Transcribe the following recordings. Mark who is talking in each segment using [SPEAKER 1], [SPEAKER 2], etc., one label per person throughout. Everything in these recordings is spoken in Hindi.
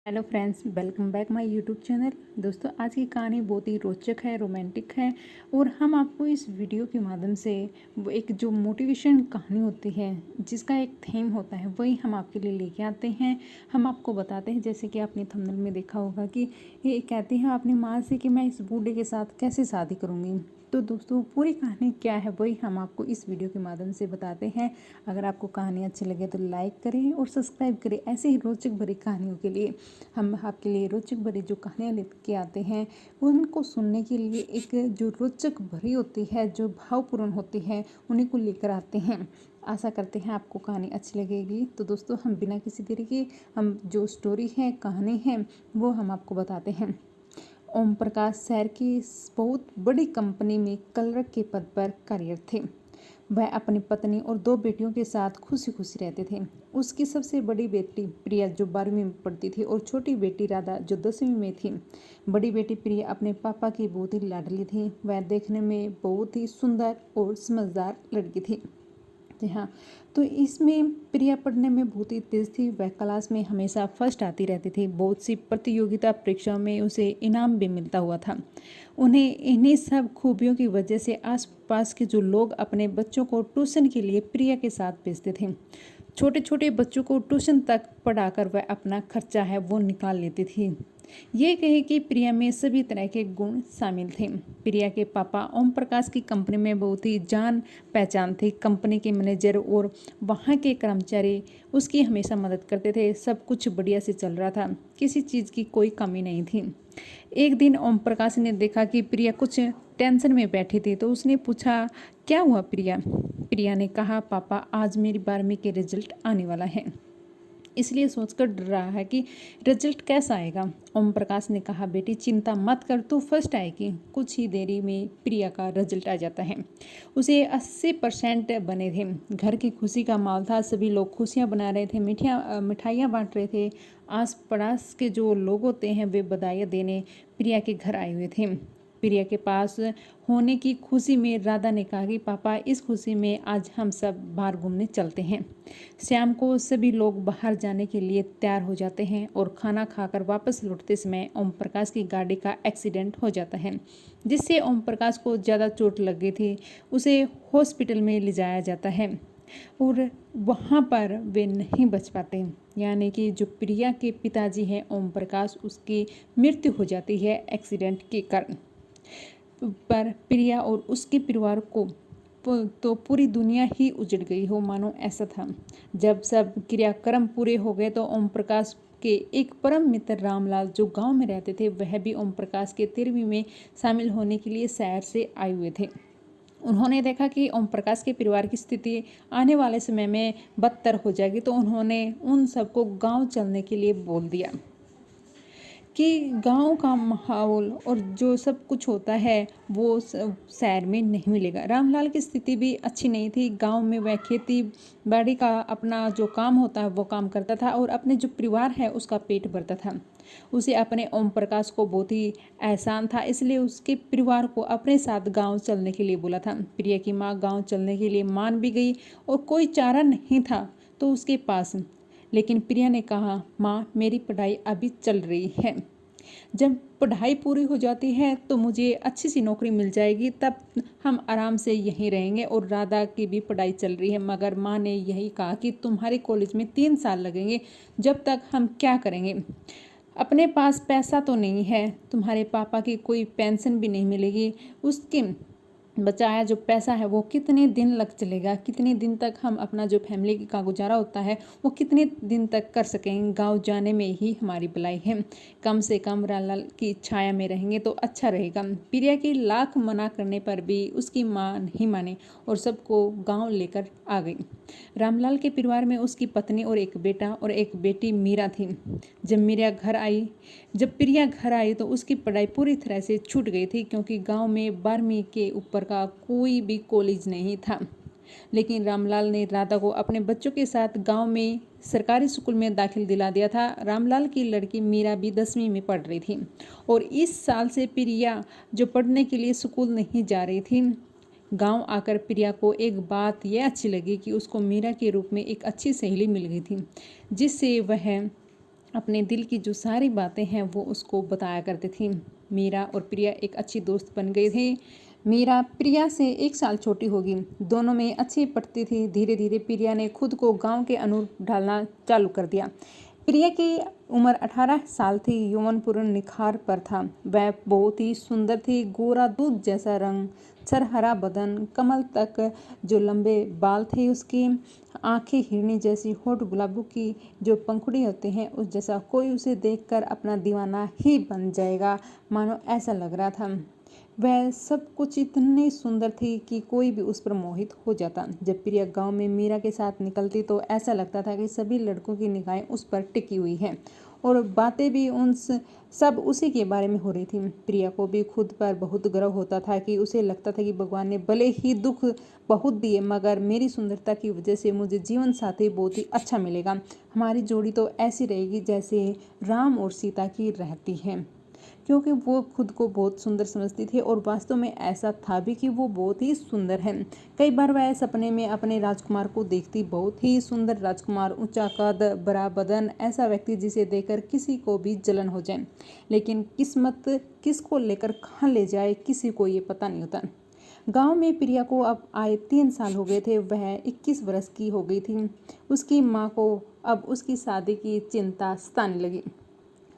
[SPEAKER 1] Hello friends, welcome back my YouTube channel. दोस्तों, आज की कहानी बहुत ही रोचक है, रोमांटिक है और हम आपको इस वीडियो के माध्यम से वो एक जो मोटिवेशन कहानी होती है, जिसका एक थीम होता है, वही हम आपके लिए लेके आते हैं। हम आपको बताते हैं, जैसे कि आपने थंबनेल में देखा होगा कि ये कहती है अपनी माँ से कि मैं इस बूढ़े के साथ कैसे शादी करूँगी। तो दोस्तों, पूरी कहानी क्या है वही हम आपको इस वीडियो के माध्यम से बताते हैं। अगर आपको कहानी अच्छी लगे तो लाइक करें और सब्सक्राइब करें। ऐसे ही रोचक भरी कहानियों के लिए हम आपके लिए रोचक भरी जो कहानियाँ लेके आते हैं, उनको सुनने के लिए एक जो रोचक भरी होती है, जो भावपूर्ण होती है, उन्हीं को लेकर आते हैं। आशा करते हैं आपको कहानी अच्छी लगेगी। तो दोस्तों, हम बिना किसी देरी के हम जो स्टोरी है, कहानी है, वो हम आपको बताते हैं। ओम प्रकाश शहर की बहुत बड़ी कंपनी में क्लर्क के पद पर कार्यरत थे। वह अपनी पत्नी और दो बेटियों के साथ खुशी खुशी रहते थे। उसकी सबसे बड़ी बेटी प्रिया जो 12वीं में पढ़ती थी और छोटी बेटी राधा जो 10वीं में थी। बड़ी बेटी प्रिया अपने पापा की बहुत ही लाडली थी। वह देखने में बहुत ही सुंदर और समझदार लड़की थी। जी हाँ, तो इसमें प्रिया पढ़ने में बहुत ही तेज थी। वह क्लास में हमेशा फर्स्ट आती रहती थी। बहुत सी प्रतियोगिता परीक्षाओं में उसे इनाम भी मिलता हुआ था। उन्हें इन्हीं सब खूबियों की वजह से आसपास के जो लोग अपने बच्चों को ट्यूशन के लिए प्रिया के साथ भेजते थे। छोटे छोटे बच्चों को ट्यूशन तक पढ़ाकर वह अपना खर्चा है वो निकाल लेती थी। ये कहे कि प्रिया में सभी तरह के गुण शामिल थे। प्रिया के पापा ओम प्रकाश की कंपनी में बहुत ही जान पहचान थी। कंपनी के मैनेजर और वहाँ के कर्मचारी उसकी हमेशा मदद करते थे। सब कुछ बढ़िया से चल रहा था, किसी चीज़ की कोई कमी नहीं थी। एक दिन ओम प्रकाश ने देखा कि प्रिया कुछ टेंशन में बैठी थी, तो उसने पूछा, क्या हुआ प्रिया? प्रिया ने कहा, पापा आज मेरी 12वीं के रिजल्ट आने वाला है, इसलिए सोचकर डर रहा है कि रिजल्ट कैसा आएगा। ओम प्रकाश ने कहा, बेटी चिंता मत कर, तू फर्स्ट आएगी। कुछ ही देरी में प्रिया का रिजल्ट आ जाता है। उसे 80% बने थे। घर की खुशी का माहौल था। सभी लोग खुशियां बना रहे थे, मिठाइयाँ बांट रहे थे। आस पड़ोस के जो लोग होते हैं वे बधाइयाँ देने प्रिया के घर आए हुए थे। प्रिया के पास होने की खुशी में राधा ने कहा कि पापा इस खुशी में आज हम सब बाहर घूमने चलते हैं। शाम को सभी लोग बाहर जाने के लिए तैयार हो जाते हैं और खाना खाकर वापस लौटते समय ओम प्रकाश की गाड़ी का एक्सीडेंट हो जाता है, जिससे ओम प्रकाश को ज़्यादा चोट लग गई थी। उसे हॉस्पिटल में ले जाया जाता है और वहाँ पर वे नहीं बच पाते। यानी कि जो प्रिया के पिताजी हैं ओम प्रकाश, उसकी मृत्यु हो जाती है एक्सीडेंट के कारण। पर प्रिया और उसके परिवार को तो पूरी दुनिया ही उजड़ गई हो, मानो ऐसा था। जब सब क्रियाक्रम पूरे हो गए तो ओम प्रकाश के एक परम मित्र रामलाल जो गांव में रहते थे, वह भी ओम प्रकाश के 13वीं में शामिल होने के लिए शहर से आए हुए थे। उन्होंने देखा कि ओम प्रकाश के परिवार की स्थिति आने वाले समय में बदतर हो जाएगी, तो उन्होंने उन सबको गांव चलने के लिए बोल दिया कि गांव का माहौल और जो सब कुछ होता है वो शहर में नहीं मिलेगा। रामलाल की स्थिति भी अच्छी नहीं थी। गांव में वह खेती बाड़ी का अपना जो काम होता है वो काम करता था और अपने जो परिवार है उसका पेट भरता था। उसे अपने ओम प्रकाश को बहुत ही एहसान था, इसलिए उसके परिवार को अपने साथ गांव चलने के लिए बोला था। प्रिया की माँ गांव चलने के लिए मान भी गई और कोई चारा नहीं था तो उसके पास। लेकिन प्रिया ने कहा, माँ मेरी पढ़ाई अभी चल रही है, जब पढ़ाई पूरी हो जाती है तो मुझे अच्छी सी नौकरी मिल जाएगी, तब हम आराम से यहीं रहेंगे। और राधा की भी पढ़ाई चल रही है, मगर माँ ने यही कहा कि तुम्हारे कॉलेज में 3 साल लगेंगे, जब तक हम क्या करेंगे? अपने पास पैसा तो नहीं है, तुम्हारे पापा की कोई पेंशन भी नहीं मिलेगी, उसके बचाया जो पैसा है वो कितने दिन लग चलेगा? कितने दिन तक हम अपना जो फैमिली का गुजारा होता है वो कितने दिन तक कर सकेंगे? गांव जाने में ही हमारी भलाई है, कम से कम रामलाल की छाया में रहेंगे तो अच्छा रहेगा। प्रिया की लाख मना करने पर भी उसकी माँ नहीं माने और सबको गांव लेकर आ गई। रामलाल के परिवार में उसकी पत्नी और एक बेटा और एक बेटी मीरा थी। जब प्रिया घर आई तो उसकी पढ़ाई पूरी तरह से छूट गई थी, क्योंकि गांव में 12वीं के ऊपर का कोई भी कॉलेज नहीं था। लेकिन रामलाल ने राधा को अपने बच्चों के साथ गांव में सरकारी स्कूल में दाखिल दिला दिया था। रामलाल की लड़की मीरा भी 10वीं में पढ़ रही थी और इस साल से प्रिया जो पढ़ने के लिए स्कूल नहीं जा रही थी। गांव आकर प्रिया को एक बात यह अच्छी लगी कि उसको मीरा के रूप में एक अच्छी सहेली मिल गई थी, जिससे वह अपने दिल की जो सारी बातें हैं वो उसको बताया करती थी। मीरा और प्रिया एक अच्छी दोस्त बन गए थे। मीरा प्रिया से 1 साल छोटी होगी। दोनों में अच्छी पटती थी। धीरे धीरे प्रिया ने खुद को गांव के अनुरूप ढालना चालू कर दिया। प्रिया की उम्र 18 साल थी। यौवन पूर्ण निखार पर था। वह बहुत ही सुंदर थी। गोरा दूध जैसा रंग, छरहरा बदन, कमल तक जो लंबे बाल थे उसकी, आंखें हिरनी जैसी, होठ गुलाबों की जो पंखुड़ी होते हैं उस जैसा। कोई उसे देखकर अपना दीवाना ही बन जाएगा, मानो ऐसा लग रहा था। वह सब कुछ इतनी सुंदर थी कि कोई भी उस पर मोहित हो जाता। जब प्रिया गांव में मीरा के साथ निकलती तो ऐसा लगता था कि सभी लड़कों की निगाहें उस पर टिकी हुई हैं और बातें भी सब उसी के बारे में हो रही थी। प्रिया को भी खुद पर बहुत गर्व होता था कि उसे लगता था कि भगवान ने भले ही दुख बहुत दिए मगर मेरी सुंदरता की वजह से मुझे जीवन साथी बहुत ही अच्छा मिलेगा। हमारी जोड़ी तो ऐसी रहेगी जैसे राम और सीता की रहती है। क्योंकि वो खुद को बहुत सुंदर समझती थी और वास्तव में ऐसा था भी कि वो बहुत ही सुंदर है। कई बार वह सपने में अपने राजकुमार को देखती, बहुत ही सुंदर राजकुमार, ऊंचा कद, बड़ा बदन, ऐसा व्यक्ति जिसे देखकर किसी को भी जलन हो जाए। लेकिन किस्मत किसको लेकर कहाँ ले जाए किसी को ये पता नहीं होता। गांव में प्रिया को अब आए 3 साल हो गए थे। वह 21 वर्ष की हो गई थी। उसकी माँ को अब उसकी शादी की चिंता सताने लगी।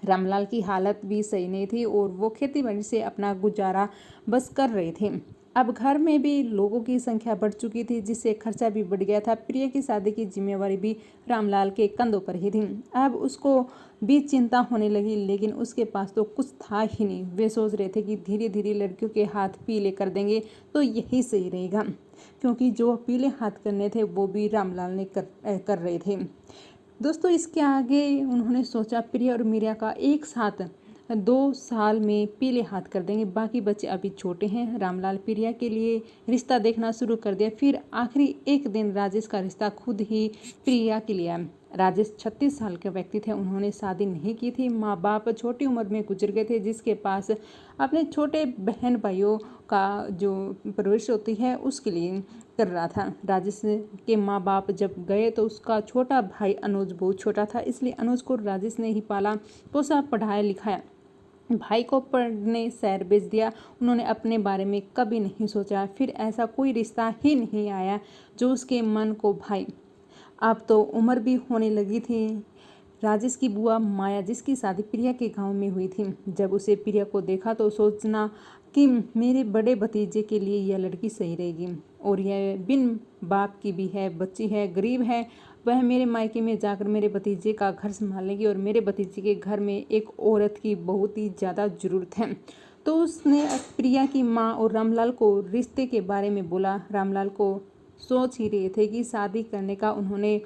[SPEAKER 1] रामलाल की हालत भी सही नहीं थी और वो खेती बाड़ी से अपना गुजारा बस कर रहे थे। अब घर में भी लोगों की संख्या बढ़ चुकी थी जिससे खर्चा भी बढ़ गया था। प्रिया की शादी की जिम्मेवारी भी रामलाल के कंधों पर ही थी। अब उसको भी चिंता होने लगी लेकिन उसके पास तो कुछ था ही नहीं। वे सोच रहे थे कि धीरे धीरे लड़कियों के हाथ पीले कर देंगे तो यही सही रहेगा, क्योंकि जो पीले हाथ करने थे वो भी रामलाल ने कर रहे थे। दोस्तों इसके आगे उन्होंने सोचा प्रिया और मीरा का एक साथ 2 साल में पीले हाथ कर देंगे। बाकी बच्चे अभी छोटे हैं। रामलाल प्रिया के लिए रिश्ता देखना शुरू कर दिया। फिर आखिरी एक दिन राजेश का रिश्ता खुद ही प्रिया के लिए आया। राजेश 36 साल के व्यक्ति थे। उन्होंने शादी नहीं की थी। माँ बाप छोटी उम्र में गुजर गए थे। जिसके पास अपने छोटे बहन भाइयों का जो परवरिश होती है उसके लिए कर रहा था। राजेश के माँ बाप जब गए तो उसका छोटा भाई अनुज बहुत छोटा था, इसलिए अनुज को राजेश ने ही पाला पोसा, पढ़ाया लिखाया। भाई को पढ़ने शहर भेज दिया। उन्होंने अपने बारे में कभी नहीं सोचा। फिर ऐसा कोई रिश्ता ही नहीं आया जो उसके मन को भाई। अब तो उम्र भी होने लगी थी। राजेश की बुआ माया जिसकी शादी प्रिया के गांव में हुई थी, जब उसे प्रिया को देखा तो सोचना कि मेरे बड़े भतीजे के लिए यह लड़की सही रहेगी और यह बिन बाप की भी है, बच्ची है, गरीब है। वह मेरे मायके में जाकर मेरे भतीजे का घर संभालेगी और मेरे भतीजे के घर में एक औरत की बहुत ही ज़्यादा ज़रूरत है। तो उसने प्रिया की माँ और रामलाल को रिश्ते के बारे में बोला। रामलाल को सोच ही रहे थे कि शादी करने का। उन्होंने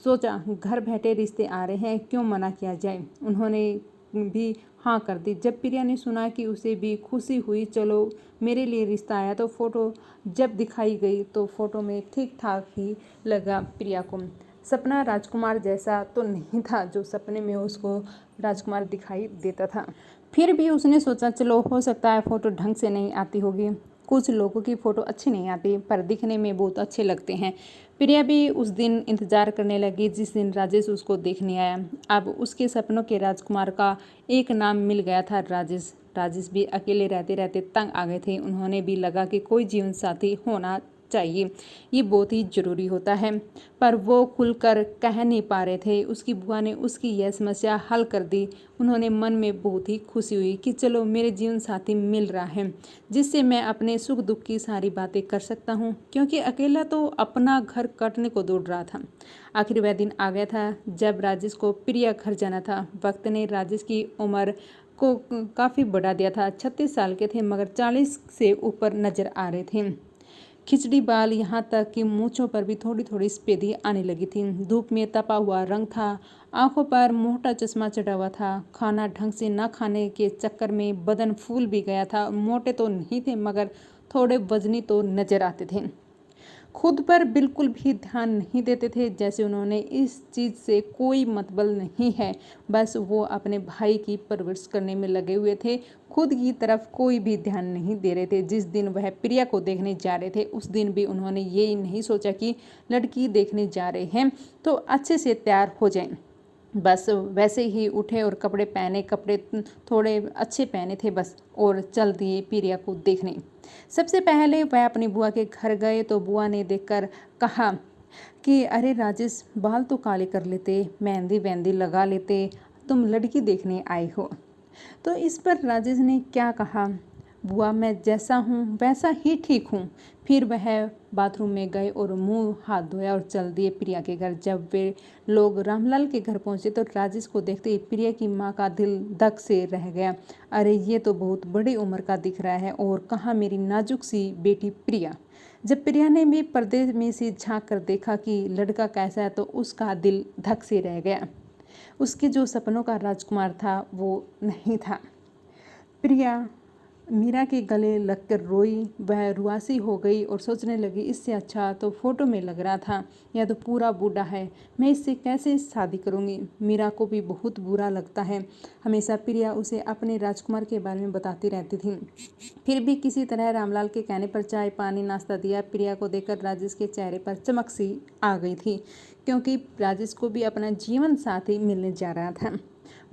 [SPEAKER 1] सोचा घर बैठे रिश्ते आ रहे हैं, क्यों मना किया जाए। उन्होंने भी हाँ कर दी। जब प्रिया ने सुना कि उसे भी खुशी हुई, चलो मेरे लिए रिश्ता आया। तो फोटो जब दिखाई गई तो फोटो में ठीक ठाक ही लगा प्रिया को। सपना राजकुमार जैसा तो नहीं था जो सपने में उसको राजकुमार दिखाई देता था। फिर भी उसने सोचा चलो हो सकता है फोटो ढंग से नहीं आती होगी। कुछ लोगों की फ़ोटो अच्छी नहीं आती पर दिखने में बहुत अच्छे लगते हैं। प्रिया भी उस दिन इंतज़ार करने लगी जिस दिन राजेश उसको देखने आया। अब उसके सपनों के राजकुमार का एक नाम मिल गया था, राजेश। राजेश भी अकेले रहते रहते तंग आ गए थे। उन्होंने भी लगा कि कोई जीवन साथी होना चाहिए, ये बहुत ही ज़रूरी होता है, पर वो खुलकर कह नहीं पा रहे थे। उसकी बुआ ने उसकी यह समस्या हल कर दी। उन्होंने मन में बहुत ही खुशी हुई कि चलो मेरे जीवन साथी मिल रहा है जिससे मैं अपने सुख दुख की सारी बातें कर सकता हूँ, क्योंकि अकेला तो अपना घर कटने को दौड़ रहा था। आखिर वह दिन आ गया था जब राजेश को प्रिया घर जाना था। वक्त ने राजेश की उम्र को काफ़ी बढ़ा दिया था। 36 साल के थे मगर 40 से ऊपर नजर आ रहे थे। खिचड़ी बाल, यहाँ तक कि मूंछों पर भी थोड़ी थोड़ी सफेदी आने लगी थी। धूप में तपा हुआ रंग था। आंखों पर मोटा चश्मा चढ़ा हुआ था। खाना ढंग से न खाने के चक्कर में बदन फूल भी गया था। मोटे तो नहीं थे मगर थोड़े वजनी तो नजर आते थे। खुद पर बिल्कुल भी ध्यान नहीं देते थे, जैसे उन्होंने इस चीज़ से कोई मतलब नहीं है, बस वो अपने भाई की परवरिश करने में लगे हुए थे। खुद की तरफ कोई भी ध्यान नहीं दे रहे थे। जिस दिन वह प्रिया को देखने जा रहे थे उस दिन भी उन्होंने ये नहीं सोचा कि लड़की देखने जा रहे हैं तो अच्छे से तैयार हो जाएं। बस वैसे ही उठे और कपड़े पहने, कपड़े थोड़े अच्छे पहने थे बस, और चल दिए प्रिया को देखने। सबसे पहले वह अपनी बुआ के घर गए तो बुआ ने देखकर कहा कि अरे राजेश, बाल तो काले कर लेते, मेहंदी वेहंदी लगा लेते, तुम लड़की देखने आए हो। तो इस पर राजेश ने क्या कहा, बुआ मैं जैसा हूँ वैसा ही ठीक हूँ। फिर वह बाथरूम में गए और मुंह हाथ धोया और चल दिए प्रिया के घर। जब वे लोग रामलाल के घर पहुंचे तो राजेश को देखते ही प्रिया की माँ का दिल धक से रह गया। अरे ये तो बहुत बड़ी उम्र का दिख रहा है, और कहाँ मेरी नाजुक सी बेटी प्रिया। जब प्रिया ने भी पर्दे में से झांक कर देखा कि लड़का कैसा है तो उसका दिल धक से रह गया। उसके जो सपनों का राजकुमार था वो नहीं था। प्रिया मीरा के गले लगकर रोई। वह रुआसी हो गई और सोचने लगी, इससे अच्छा तो फोटो में लग रहा था, यह तो पूरा बूढ़ा है, मैं इससे कैसे शादी करूंगी। मीरा को भी बहुत बुरा लगता है। हमेशा प्रिया उसे अपने राजकुमार के बारे में बताती रहती थी। फिर भी किसी तरह रामलाल के कहने पर चाय पानी नाश्ता दिया। प्रिया को देखकर राजेश के चेहरे पर चमक सी आ गई थी, क्योंकि राजेश को भी अपना जीवन साथी मिलने जा रहा था।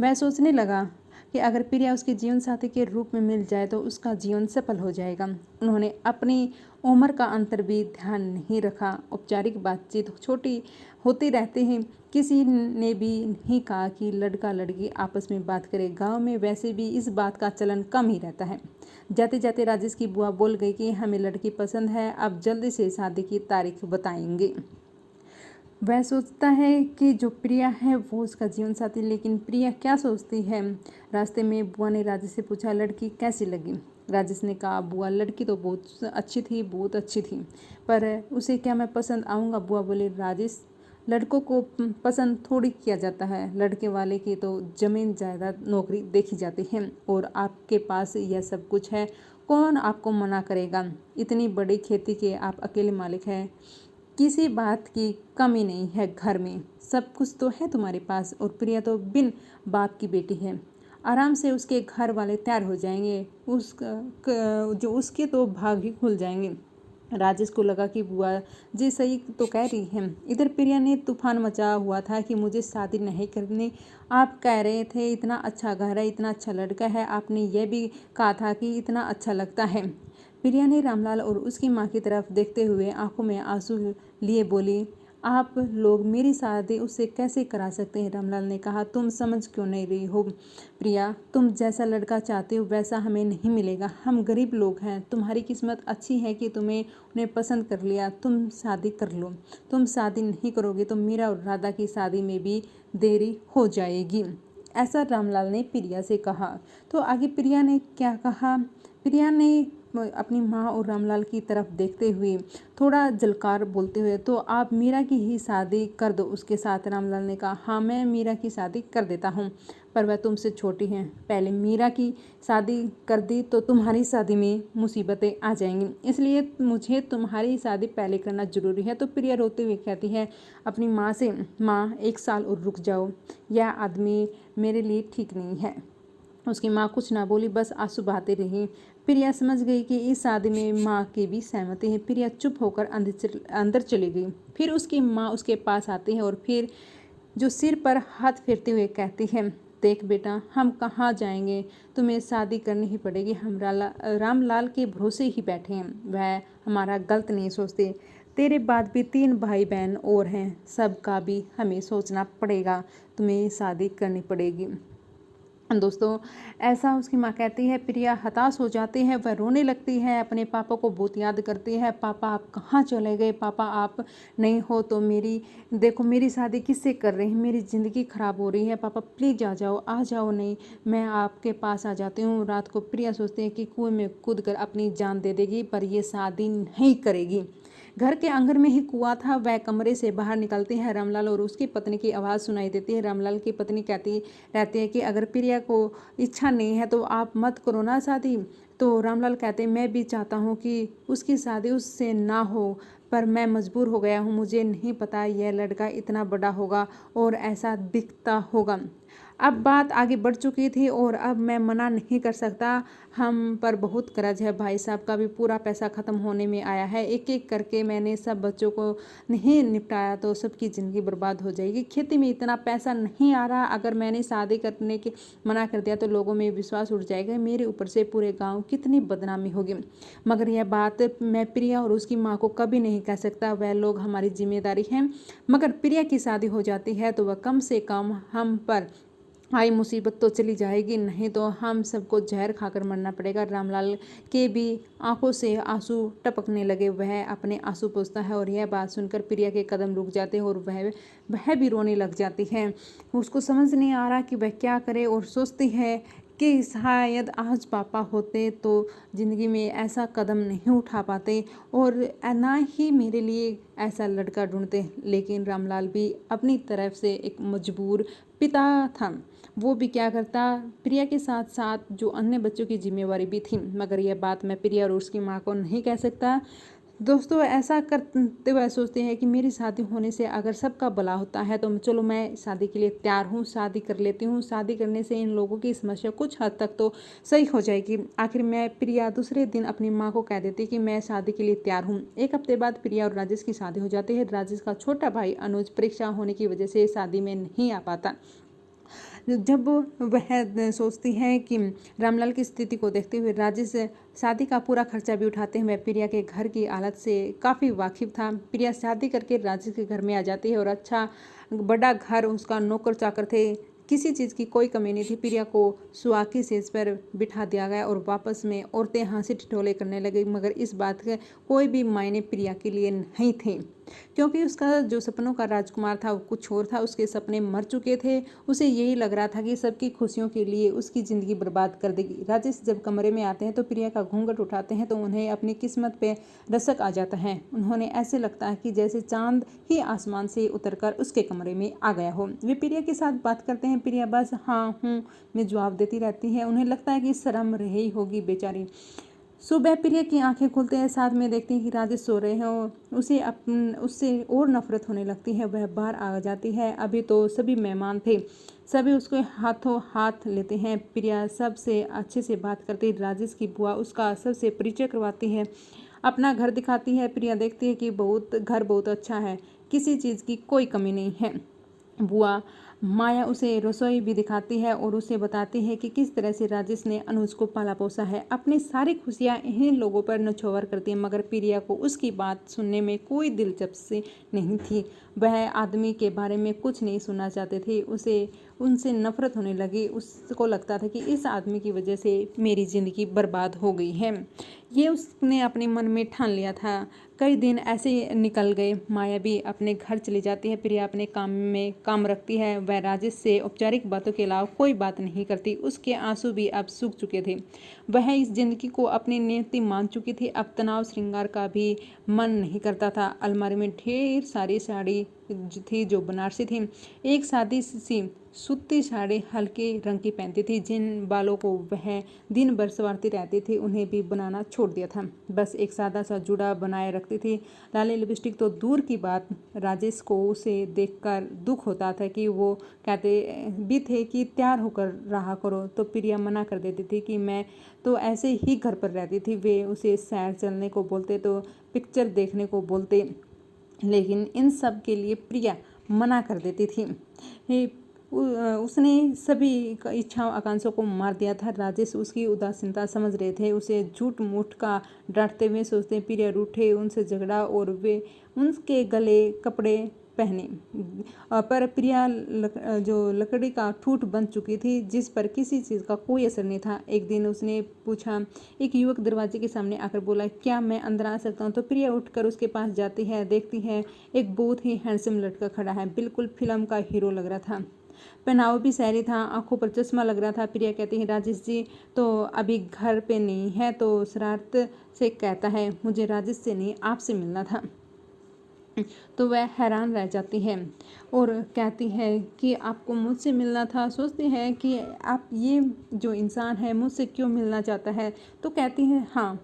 [SPEAKER 1] वह सोचने लगा कि अगर प्रिया उसके जीवन साथी के रूप में मिल जाए तो उसका जीवन सफल हो जाएगा। उन्होंने अपनी उम्र का अंतर भी ध्यान नहीं रखा। औपचारिक बातचीत छोटी होती रहती है। किसी ने भी नहीं कहा कि लड़का लड़की आपस में बात करे। गांव में वैसे भी इस बात का चलन कम ही रहता है। जाते जाते राजेश की बुआ बोल गई कि हमें लड़की पसंद है, अब जल्दी से शादी की तारीख बताएंगे। वह सोचता है कि जो प्रिया है वो उसका जीवन साथी, लेकिन प्रिया क्या सोचती है। रास्ते में बुआ ने राजेश से पूछा, लड़की कैसी लगी। राजेश ने कहा, बुआ लड़की तो बहुत अच्छी थी, बहुत अच्छी थी, पर उसे क्या मैं पसंद आऊँगा। बुआ बोले, राजेश लड़कों को पसंद थोड़ी किया जाता है, लड़के वाले की तो ज़मीन जायदाद नौकरी देखी जाती है, और आपके पास यह सब कुछ है, कौन आपको मना करेगा। इतनी बड़ी खेती के आप अकेले मालिक हैं, किसी बात की कमी नहीं है, घर में सब कुछ तो है तुम्हारे पास। और प्रिया तो बिन बाप की बेटी है, आराम से उसके घर वाले तैयार हो जाएंगे, जो उसके तो भाग ही खुल जाएंगे। राजेश को लगा कि बुआ जी सही तो कह रही हैं। इधर प्रिया ने तूफान मचा हुआ था कि मुझे शादी नहीं करनी। आप कह रहे थे इतना अच्छा घर है, इतना अच्छा लड़का है, आपने यह भी कहा था कि इतना अच्छा लगता है। प्रिया ने रामलाल और उसकी माँ की तरफ देखते हुए आंखों में आंसू लिए बोली, आप लोग मेरी शादी उससे कैसे करा सकते हैं। रामलाल ने कहा, तुम समझ क्यों नहीं रही हो प्रिया, तुम जैसा लड़का चाहते हो वैसा हमें नहीं मिलेगा। हम गरीब लोग हैं, तुम्हारी किस्मत अच्छी है कि तुम्हें उन्हें पसंद कर लिया, तुम शादी कर लो। तुम शादी नहीं करोगे तो मीरा और राधा की शादी में भी देरी हो जाएगी। ऐसा रामलाल ने प्रिया से कहा। तो आगे प्रिया ने क्या कहा। प्रिया ने अपनी माँ और रामलाल की तरफ देखते हुए थोड़ा जलकार बोलते हुए, तो आप मीरा की ही शादी कर दो उसके साथ। रामलाल ने कहा, हाँ मैं मीरा की शादी कर देता हूँ, पर वह तुमसे छोटी हैं। पहले मीरा की शादी कर दी तो तुम्हारी शादी में मुसीबतें आ जाएंगी, इसलिए मुझे तुम्हारी शादी पहले करना जरूरी है। तो प्रिया रोते हुए कहती है अपनी माँ से, माँ 1 साल और रुक जाओ, यह आदमी मेरे लिए ठीक नहीं है। उसकी माँ कुछ ना बोली, बस आंसू बहाते रही। प्रिया समझ गई कि इस शादी में माँ की भी सहमति है। प्रिया चुप होकर अंदर चली गई। फिर उसकी माँ उसके पास आती है और फिर जो सिर पर हाथ फेरते हुए कहती है, देख बेटा, हम कहाँ जाएंगे, तुम्हें शादी करनी ही पड़ेगी। हम रामलाल के भरोसे ही बैठे हैं, वह हमारा गलत नहीं सोचते। तेरे बाद भी 3 भाई बहन और हैं, सबका भी हमें सोचना पड़ेगा, तुम्हें शादी करनी पड़ेगी। दोस्तों, ऐसा उसकी माँ कहती है। प्रिया हताश हो जाती है, वह रोने लगती है, अपने पापा को बहुत याद करती है। पापा आप कहाँ चले गए, पापा आप नहीं हो तो मेरी देखो, मेरी शादी किससे कर रहे हैं, मेरी ज़िंदगी ख़राब हो रही है, पापा प्लीज़ आ जाओ, आ जाओ, नहीं मैं आपके पास आ जाती हूँ। रात को प्रिया सोचती है कि कुएं में कूद कर अपनी जान दे देगी, पर यह शादी नहीं करेगी। घर के आंगन में ही कुआं था। वह कमरे से बाहर निकलते हैं। रामलाल और उसकी पत्नी की आवाज़ सुनाई देती है। रामलाल की पत्नी कहती रहती है कि अगर प्रिया को इच्छा नहीं है तो आप मत करो ना शादी। तो रामलाल कहते हैं, मैं भी चाहता हूँ कि उसकी शादी उससे ना हो, पर मैं मजबूर हो गया हूँ, मुझे नहीं पता यह लड़का इतना बड़ा होगा और ऐसा दिखता होगा। अब बात आगे बढ़ चुकी थी और अब मैं मना नहीं कर सकता। हम पर बहुत कर्ज है, भाई साहब का भी पूरा पैसा ख़त्म होने में आया है। एक एक करके मैंने सब बच्चों को नहीं निपटाया तो सबकी ज़िंदगी बर्बाद हो जाएगी। खेती में इतना पैसा नहीं आ रहा, अगर मैंने शादी करने के मना कर दिया तो लोगों में विश्वास उठ जाएगा, मेरे ऊपर से पूरे गाँव कितनी बदनामी होगी। मगर यह बात मैं प्रिया और उसकी माँ को कभी नहीं कह सकता, वह लोग हमारी जिम्मेदारी हैं। मगर प्रिया की शादी हो जाती है तो वह कम से कम हम पर आई मुसीबत तो चली जाएगी, नहीं तो हम सबको जहर खाकर मरना पड़ेगा। रामलाल के भी आंखों से आंसू टपकने लगे, वह अपने आंसू पोंछता है और यह बात सुनकर प्रिया के कदम रुक जाते हैं और वह भी रोने लग जाती है। उसको समझ नहीं आ रहा कि वह क्या करे और सोचती है कि शायद आज पापा होते तो ज़िंदगी में ऐसा कदम नहीं उठा पाते और ना ही मेरे लिए ऐसा लड़का ढूंढते। लेकिन रामलाल भी अपनी तरफ से एक मजबूर पिता था, वो भी क्या करता, प्रिया के साथ साथ जो अन्य बच्चों की जिम्मेवारी भी थी। मगर यह बात मैं प्रिया और उसकी माँ को नहीं कह सकता। दोस्तों ऐसा करते हुए सोचते हैं कि मेरी शादी होने से अगर सबका भला होता है तो चलो मैं शादी के लिए तैयार हूँ, शादी कर लेती हूँ। शादी करने से इन लोगों की समस्या कुछ हद तक तो सही हो जाएगी। आखिर मैं प्रिया दूसरे दिन अपनी माँ को कह देती कि मैं शादी के लिए तैयार हूँ। एक हफ्ते बाद प्रिया और राजेश की शादी हो जाती है। राजेश का छोटा भाई अनुज परीक्षा होने की वजह से शादी में नहीं आ पाता। जब वह सोचती है कि रामलाल की स्थिति को देखते हुए राजेश शादी का पूरा खर्चा भी उठाते हैं, वह प्रिया के घर की हालत से काफ़ी वाकिफ था। प्रिया शादी करके राजेश के घर में आ जाती है और अच्छा बड़ा घर, उसका नौकर चाकर थे, किसी चीज़ की कोई कमी नहीं थी। प्रिया को सुहागी सेज पर बिठा दिया गया और वापस में औरतें हंसी ठिठोले करने लगी। मगर इस बात के कोई भी मायने प्रिया के लिए नहीं थे, क्योंकि उसका जो सपनों का राजकुमार था वो कुछ और था। उसके सपने मर चुके थे। उसे यही लग रहा था कि सबकी खुशियों के लिए उसकी ज़िंदगी बर्बाद कर देगी। राजेश जब कमरे में आते हैं तो प्रिया का घूंघट उठाते हैं तो उन्हें अपनी किस्मत पे रसक आ जाता है। उन्होंने ऐसे लगता है कि जैसे चांद ही आसमान से उतरकर उसके कमरे में आ गया हो। वे प्रिया के साथ बात करते हैं। प्रिया बस हाँ हूँ में जवाब देती रहती है। उन्हें लगता है कि शर्म रही होगी बेचारी। सुबह प्रिया की आंखें खुलते हैं, साथ में देखती है कि राजेश सो रहे हैं। उससे और नफरत होने लगती है। वह बाहर आ जाती है। अभी तो सभी मेहमान थे, सभी उसके हाथों हाथ लेते हैं। प्रिया सबसे अच्छे से बात करती है। राजेश की बुआ उसका सबसे परिचय करवाती है, अपना घर दिखाती है। प्रिया देखती है कि घर बहुत अच्छा है, किसी चीज़ की कोई कमी नहीं है। बुआ माया उसे रसोई भी दिखाती है और उसे बताती है कि किस तरह से राजेश ने अनुज को पाला पोसा है। अपनी सारी खुशियां इन्हीं लोगों पर नछोवर करती है। मगर प्रिया को उसकी बात सुनने में कोई दिलचस्पी नहीं थी। वह आदमी के बारे में कुछ नहीं सुनना चाहते थे। उसे उनसे नफरत होने लगी। उसको लगता था कि इस आदमी की वजह से मेरी ज़िंदगी बर्बाद हो गई है। ये उसने अपने मन में ठान लिया था। कई दिन ऐसे निकल गए। माया भी अपने घर चली जाती है। प्रिया अपने काम में काम रखती है। वह राजेश से औपचारिक बातों के अलावा कोई बात नहीं करती। उसके आंसू भी अब सूख चुके थे। वह इस जिंदगी को अपनी नियति मान चुकी थी। अब तनाव श्रृंगार का भी मन नहीं करता था। अलमारी में ढेर सारी साड़ी थी जो बनारसी थी। एक सादी सी सूती साड़ी हल्के रंग की पहनती थी। जिन बालों को वह दिन भर संवारती रहती थी उन्हें भी बनाना छोड़ दिया था। बस एक सादा सा जूड़ा बनाए रखती थी। लाली लिपस्टिक तो दूर की बात। राजेश को उसे देखकर दुख होता था कि वो कहते भी थे कि तैयार होकर रहा करो, तो प्रिया मना कर देती थी कि मैं तो ऐसे ही घर पर रहती थी। वे उसे सैर चलने को बोलते तो पिक्चर देखने को बोलते, लेकिन इन सब के लिए प्रिया मना कर देती थी। उसने सभी इच्छाओं आकांक्षाओं को मार दिया था। राजेश उसकी उदासीनता समझ रहे थे। उसे झूठ मूठ का डांटते हुए सोचते प्रिया रूठे, उनसे झगड़ा और वे उनके गले कपड़े पहने। पर प्रिया जो लकड़ी का ठूठ बन चुकी थी, जिस पर किसी चीज़ का कोई असर नहीं था। एक दिन उसने पूछा, एक युवक दरवाजे के सामने आकर बोला, क्या मैं अंदर आ सकता हूँ? तो प्रिया उठकर उसके पास जाती है। देखती है एक बहुत ही हैंडसम लड़का खड़ा है, बिल्कुल फिल्म का हीरो लग रहा था। पहनावा भी शहरी था, आंखों पर चश्मा लग रहा था। प्रिया कहती है, राजेश जी तो अभी घर पे नहीं है? तो शरारत से कहता है, मुझे राजेश से नहीं आपसे मिलना था। तो वह हैरान रह जाती है और कहती है कि आपको मुझसे मिलना था। सोचती है कि आप ये जो इंसान है मुझसे क्यों मिलना चाहता है। तो कहती है हाँ,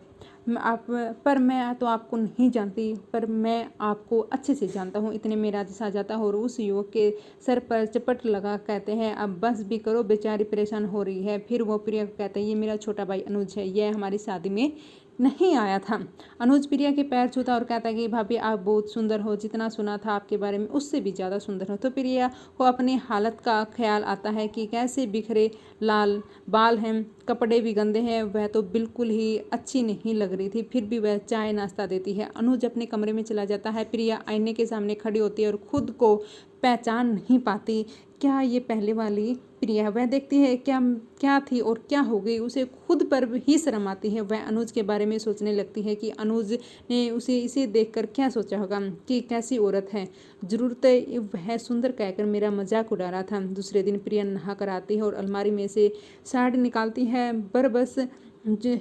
[SPEAKER 1] आप पर मैं तो आपको नहीं जानती, पर मैं आपको अच्छे से जानता हूँ। इतने में राजेश आ जाता है और उस युवक के सर पर चपट लगा कहते हैं, अब बस भी करो, बेचारी परेशान हो रही है। फिर वो प्रिया को कहते हैं, ये मेरा छोटा भाई अनुज है, यह हमारी शादी में नहीं आया था। अनुज प्रिया के पैर छूता और कहता है कि भाभी आप बहुत सुंदर हो, जितना सुना था आपके बारे में उससे भी ज़्यादा सुंदर हो। तो प्रिया को अपनी हालत का ख्याल आता है कि कैसे बिखरे लाल बाल हैं, कपड़े भी गंदे हैं, वह तो बिल्कुल ही अच्छी नहीं लग रही थी। फिर भी वह चाय नाश्ता देती है। अनुज अपने कमरे में चला जाता है। प्रिया आईने के सामने खड़ी होती है और खुद को पहचान नहीं पाती। क्या ये पहले वाली प्रिया है? वह देखती है क्या क्या थी और क्या हो गई। उसे खुद पर ही शर्म आती है। वह अनुज के बारे में सोचने लगती है कि अनुज ने उसे इसे देखकर क्या सोचा होगा कि कैसी औरत है, जरूरत वह सुंदर कहकर मेरा मजाक उड़ा रहा था। दूसरे दिन प्रिया नहा कर आती है और अलमारी में से साड़ी निकालती है। बस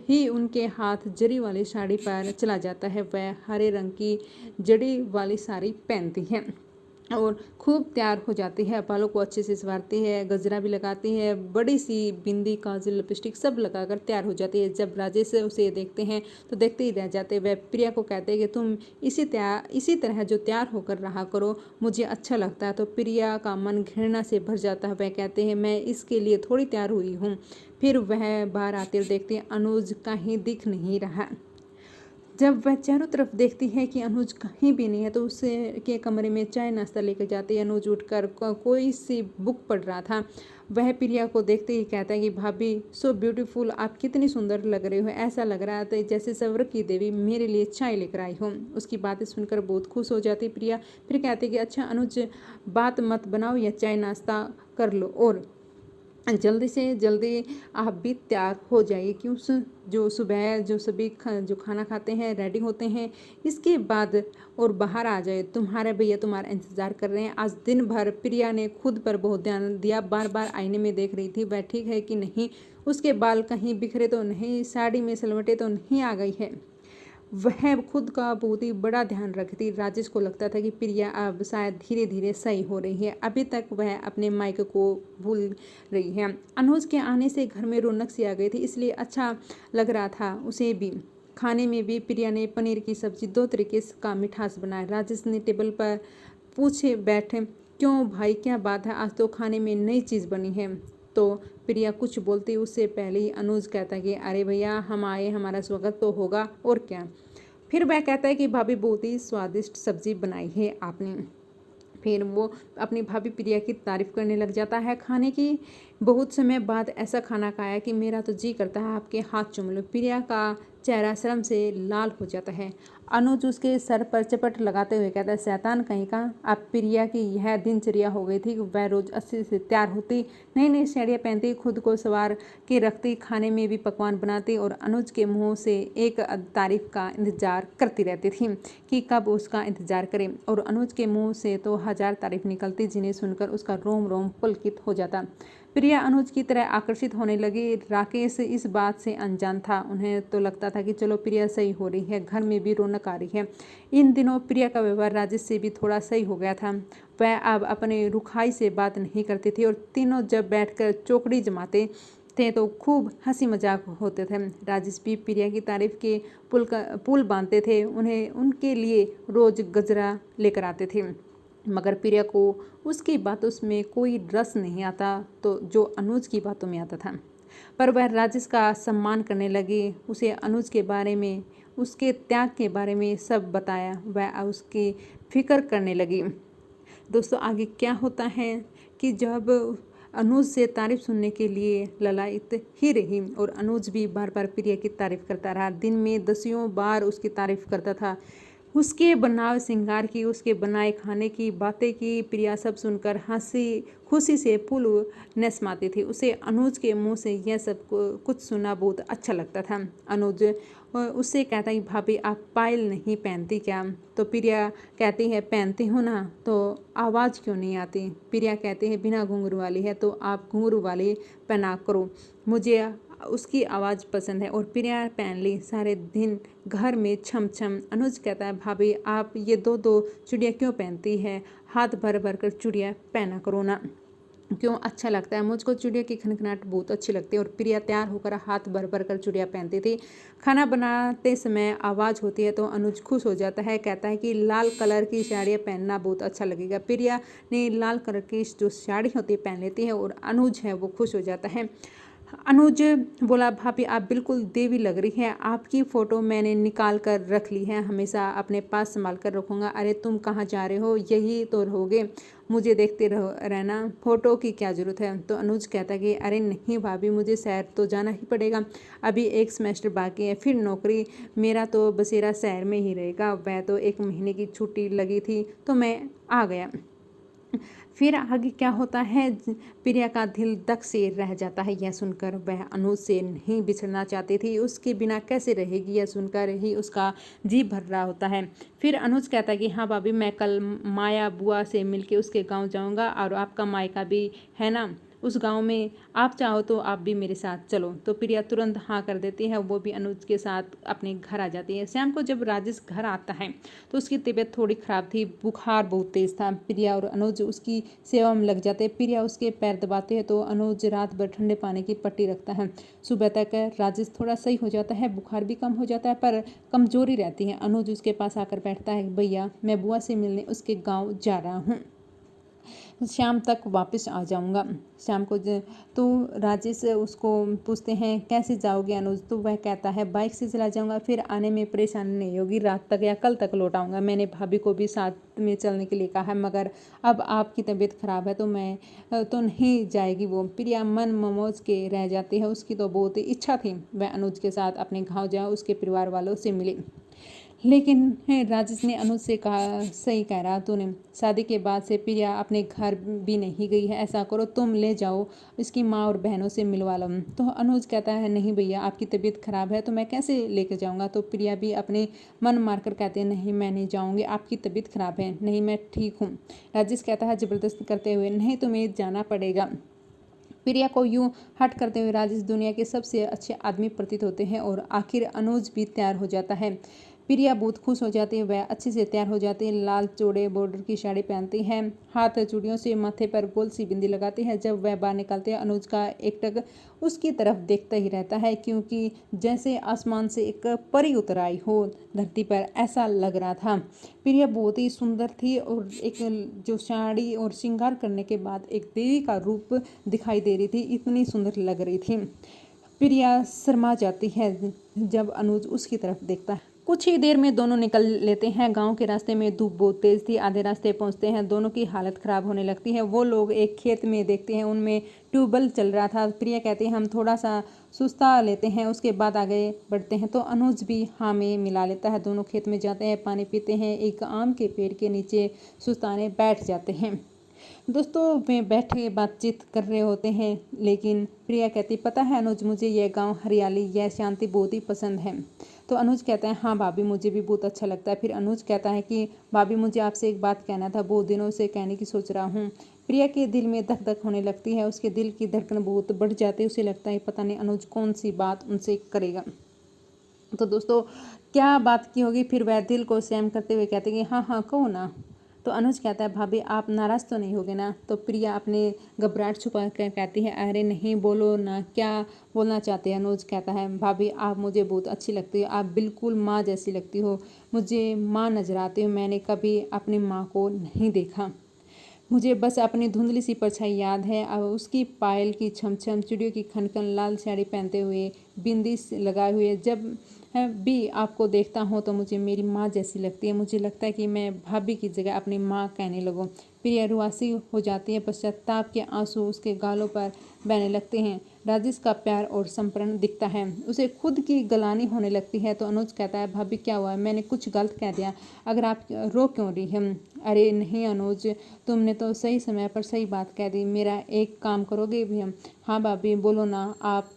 [SPEAKER 1] ही उनके हाथ जरी वाली साड़ी पर चला जाता है। वह हरे रंग की जड़ी वाली साड़ी पहनती है और खूब तैयार हो जाती है। बालों को अच्छे से संवारती है, गजरा भी लगाती है, बड़ी सी बिंदी, काजल, लिपस्टिक सब लगाकर तैयार हो जाती है। जब राजेश उसे देखते हैं तो देखते ही रह जाते। वह प्रिया को कहते हैं कि तुम इसी तरह जो तैयार होकर रहा करो, मुझे अच्छा लगता है। तो प्रिया का मन घृणा से भर जाता है। वह कहते हैं, मैं इसके लिए थोड़ी तैयार हुई हूँ। फिर वह बाहर आते हुए देखते हैं अनुज कहीं दिख नहीं रहा। जब वह चारों तरफ देखती है कि अनुज कहीं भी नहीं है तो उसे के कमरे में चाय नाश्ता लेकर जाती है। अनुज उठकर कोई सी बुक पढ़ रहा था। वह प्रिया को देखते ही कहता है कि भाभी सो ब्यूटीफुल, आप कितनी सुंदर लग रहे हो, ऐसा लग रहा है जैसे स्वर्ग की देवी मेरे लिए चाय लेकर आई हो। उसकी बातें सुनकर बहुत खुश हो जाती प्रिया। फिर कहती है कि अच्छा अनुज, बात मत बनाओ या चाय नाश्ता कर लो और जल्दी से जल्दी आप भी तैयार हो जाइए, क्यों जो सुबह जो सभी जो खाना खाते हैं रेडी होते हैं, इसके बाद और बाहर आ जाए, तुम्हारे भैया तुम्हारा इंतज़ार कर रहे हैं। आज दिन भर प्रिया ने खुद पर बहुत ध्यान दिया, बार बार आईने में देख रही थी वह ठीक है कि नहीं, उसके बाल कहीं बिखरे तो नहीं, साड़ी में सलवटें तो नहीं आ गई है। वह खुद का बहुत ही बड़ा ध्यान रखती। राजेश को लगता था कि प्रिया अब शायद धीरे धीरे सही हो रही है, अभी तक वह अपने मायके को भूल रही है। अनुज के आने से घर में रौनक सी आ गई थी, इसलिए अच्छा लग रहा था उसे भी। खाने में भी प्रिया ने पनीर की सब्जी 2 तरीके का मिठास बनाया। राजेश ने टेबल पर पूछे बैठे, क्यों भाई क्या बात है, आज तो खाने में नई चीज़ बनी है। तो प्रिया कुछ बोलती उससे पहले ही अनुज कहता है कि अरे भैया हम आए, हमारा स्वागत तो होगा और क्या। फिर वह कहता है कि भाभी बहुत ही स्वादिष्ट सब्जी बनाई है आपने। फिर वो अपनी भाभी प्रिया की तारीफ करने लग जाता है। खाने की बहुत समय बाद ऐसा खाना खाया कि मेरा तो जी करता है आपके हाथ चूम लो। प्रिया का चेहरा शर्म से लाल हो जाता है। अनुज उसके सर पर चपट लगाते हुए कहता है, शैतान कहीं का। अब प्रिया की यह दिनचर्या हो गई थी कि वह रोज अच्छे से तैयार होती, नई नई साड़ियाँ पहनती, खुद को सवार के रखती, खाने में भी पकवान बनाती और अनुज के मुंह से एक तारीफ का इंतजार करती रहती थी कि कब उसका इंतजार करें। और अनुज के मुंह से तो 1000 तारीफ निकलती, जिन्हें सुनकर उसका रोम रोम पुलकित हो जाता। प्रिया अनुज की तरह आकर्षित होने लगी। राकेश इस बात से अनजान था। उन्हें तो लगता था कि चलो प्रिया सही हो रही है, घर में भी रौनक आ रही है। इन दिनों प्रिया का व्यवहार राजेश से भी थोड़ा सही हो गया था। वह अब अपने रुखाई से बात नहीं करती थी और तीनों जब बैठकर चौकड़ी जमाते थे तो खूब हंसी मजाक होते थे। राजेश भी प्रिया की तारीफ के पुल बांधते थे। उन्हें उनके लिए रोज गजरा लेकर आते थे, मगर प्रिया को उसकी बातों में कोई रस नहीं आता तो जो अनुज की बातों में आता था। पर वह राजेश का सम्मान करने लगी। उसे अनुज के बारे में, उसके त्याग के बारे में सब बताया। वह उसकी फिक्र करने लगी। दोस्तों आगे क्या होता है कि जब अनुज से तारीफ सुनने के लिए ललायत ही रही और अनुज भी बार बार प्रिया की तारीफ करता रहा। दिन में दसियों बार उसकी तारीफ करता था, उसके बनाव श्रृंगार की, उसके बनाए खाने की, बातें की। प्रिया सब सुनकर हंसी खुशी से फूल नसमाती थी। उसे अनुज के मुंह से यह सब कुछ सुना बहुत अच्छा लगता था। अनुज उससे कहता है, भाभी आप पायल नहीं पहनती क्या? तो प्रिया कहती है, पहनती हूँ ना, तो आवाज़ क्यों नहीं आती? प्रिया कहती है, बिना घुंघरू वाली है तो आप घुंघरू वाली पहना करो, मुझे उसकी आवाज़ पसंद है। और प्रिया पहन ली। सारे दिन घर में छम छम। अनुज कहता है, भाभी आप ये दो दो चूड़ियाँ क्यों पहनती है? हाथ भर भर कर चूड़ियाँ पहना करो ना। क्यों अच्छा लगता है? मुझको चिड़िया की खनखनाहट बहुत अच्छी लगती है। और प्रिया तैयार होकर हाथ भर भर कर चूड़ियाँ पहनती थी। खाना बनाते समय आवाज़ होती है तो अनुज खुश हो जाता है, कहता है कि लाल कलर की साड़ियाँ पहनना बहुत अच्छा लगेगा। प्रिया ने लाल कलर की जो साड़ी होती है पहन लेती है और अनुज है वो खुश हो जाता है। अनुज बोला, भाभी आप बिल्कुल देवी लग रही हैं, आपकी फ़ोटो मैंने निकाल कर रख ली है, हमेशा अपने पास संभाल कर रखूँगा। अरे तुम कहाँ जा रहे हो, यही तो रहोगे, मुझे देखते रहो रहना, फ़ोटो की क्या ज़रूरत है। तो अनुज कहता है कि अरे नहीं भाभी, मुझे शहर तो जाना ही पड़ेगा, अभी एक सेमेस्टर बाकी है, फिर नौकरी, मेरा तो बसेरा शहर में ही रहेगा। वह तो 1 महीने की छुट्टी लगी थी तो मैं आ गया। फिर आगे क्या होता है, प्रिया का दिल दक से रह जाता है यह सुनकर। वह अनुज से नहीं बिछड़ना चाहती थी, उसके बिना कैसे रहेगी यह सुनकर ही उसका जी भर रहा होता है। फिर अनुज कहता है कि हाँ भाभी, मैं कल माया बुआ से मिलके उसके गांव जाऊंगा और आपका मायका भी है ना उस गांव में, आप चाहो तो आप भी मेरे साथ चलो। तो प्रिया तुरंत हाँ कर देती है, वो भी अनुज के साथ अपने घर आ जाती है। शाम को जब राजेश घर आता है तो उसकी तबीयत थोड़ी ख़राब थी, बुखार बहुत तेज़ था। प्रिया और अनुज उसकी सेवा में लग जाते हैं। प्रिया उसके पैर दबाते हैं तो अनुज रात भर ठंडे पानी की पट्टी रखता है। सुबह तक राजेश थोड़ा सही हो जाता है, बुखार भी कम हो जाता है, पर कमजोरी रहती है। अनुज उसके पास आकर बैठता है, भैया मैं बुआ से मिलने उसके गाँव जा रहा हूँ, शाम तक वापस आ जाऊंगा। शाम को तो राजेश उसको पूछते हैं कैसे जाओगे अनुज, तो वह कहता है बाइक से चला जाऊंगा, फिर आने में परेशानी नहीं होगी, रात तक या कल तक लौट आऊँगा। मैंने भाभी को भी साथ में चलने के लिए कहा है, मगर अब आपकी तबीयत खराब है तो मैं तो नहीं जाएगी वो। प्रिया मन ममोज के रह जाती है, उसकी तो बहुत इच्छा थी वह अनुज के साथ अपने गाँव जाए, उसके परिवार वालों से मिले। लेकिन राजेश ने अनुज से कहा, सही कह रहा तूने, शादी के बाद से प्रिया अपने घर भी नहीं गई है, ऐसा करो तुम ले जाओ, इसकी माँ और बहनों से मिलवा लो। तो अनुज कहता है नहीं भैया, आपकी तबीयत खराब है तो मैं कैसे लेकर जाऊँगा। तो प्रिया भी अपने मन मारकर कहते हैं नहीं मैं नहीं जाऊँगी, आपकी तबीयत खराब है, नहीं मैं ठीक हूँ। राजेश कहता है ज़बरदस्ती करते हुए, नहीं तुम्हें जाना पड़ेगा। प्रिया को यूं हट करते हुए राजेश दुनिया के सबसे अच्छे आदमी प्रतीत होते हैं और आखिर अनुज भी तैयार हो जाता है। प्रिया बहुत खुश हो जाती है, वह अच्छे से तैयार हो जाती है, लाल चौड़े बॉर्डर की साड़ी पहनती है, हाथ चूड़ियों से माथे पर गोल सी बिंदी लगाती है। जब वह बाहर निकलते हैं अनुज का एकटक उसकी तरफ देखता ही रहता है, क्योंकि जैसे आसमान से एक परी उतर आई हो धरती पर, ऐसा लग रहा था। प्रिया बहुत ही सुंदर थी और एक जो साड़ी और श्रृंगार करने के बाद एक देवी का रूप दिखाई दे रही थी, इतनी सुंदर लग रही थी। प्रिया शर्मा जाती है जब अनुज उसकी तरफ देखता है। कुछ ही देर में दोनों निकल लेते हैं। गांव के रास्ते में धूप बहुत तेज थी, आधे रास्ते पहुंचते हैं, दोनों की हालत खराब होने लगती है। वो लोग एक खेत में देखते हैं, उनमें ट्यूबवेल चल रहा था। प्रिया कहती है हम थोड़ा सा सुस्ता लेते हैं, उसके बाद आगे बढ़ते हैं। तो अनुज भी हाँ में मिला लेता है। दोनों खेत में जाते हैं, पानी पीते हैं, एक आम के पेड़ के नीचे सुस्ताने बैठ जाते हैं। दोस्तों में बैठे बातचीत कर रहे होते हैं, लेकिन प्रिया कहती पता है अनुज, मुझे यह गांव, हरियाली, यह शांति बहुत ही पसंद है। तो अनुज कहता है हाँ भाभी, मुझे भी बहुत अच्छा लगता है। फिर अनुज कहता है कि भाभी मुझे आपसे एक बात कहना था, बहुत दिनों से कहने की सोच रहा हूँ। प्रिया के दिल में धक धक होने लगती है, उसके दिल की धड़कन बहुत बढ़ जाती है, उसे लगता है पता नहीं अनुज कौन सी बात उनसे करेगा। तो दोस्तों क्या बात की होगी, फिर वह दिल को सहम करते हुए कहते कि हाँ हाँ कहो ना। तो अनुज कहता है भाभी आप नाराज़ तो नहीं होगे ना। तो प्रिया अपने घबराहट छुपा कर कहती है अरे नहीं बोलो ना, क्या बोलना चाहते हैं। अनुज कहता है भाभी आप मुझे बहुत अच्छी लगती हो, आप बिल्कुल माँ जैसी लगती हो, मुझे माँ नजर आती हो, मैंने कभी अपनी माँ को नहीं देखा, मुझे बस अपनी धुंधली सी परछाई याद है, अब उसकी पायल की छमछम, चिड़ियों की खनखन, लाल साड़ी पहनते हुए, बिंदी लगाए हुए, जब भी आपको देखता हूँ तो मुझे मेरी माँ जैसी लगती है, मुझे लगता है कि मैं भाभी की जगह अपनी माँ कहने लगूँ। प्रिया रुआसी हो जाती है, पश्चाताप के आंसू उसके गालों पर बहने लगते हैं। राजेश का प्यार और समर्पण दिखता है, उसे खुद की गलानी होने लगती है। तो अनुज कहता है भाभी क्या हुआ, मैंने कुछ गलत कह दिया, अगर आप रो क्यों रही हैं। अरे नहीं अनुज, तुमने तो सही समय पर सही बात कह दी, मेरा एक काम करोगे भी हम। हाँ भाभी बोलो ना, आप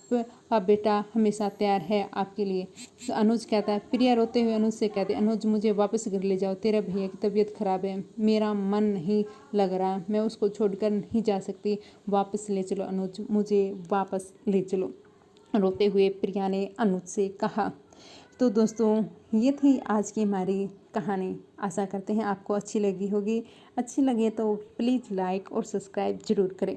[SPEAKER 1] बेटा हमेशा तैयार है आपके लिए। तो अनुज कहता है, प्रिया रोते हुए अनुज से कहते, अनुज मुझे वापस घर ले जाओ, तेरा भैया की तबीयत खराब है, मेरा मन नहीं लग रहा, मैं उसको छोड़कर नहीं जा सकती, वापस ले चलो अनुज, मुझे वापस ले चलो, रोते हुए प्रिया ने अनुज से कहा। तो दोस्तों ये थी आज की हमारी कहानी, आशा करते हैं आपको अच्छी लगी होगी। अच्छी लगे तो प्लीज़ लाइक और सब्सक्राइब ज़रूर करें।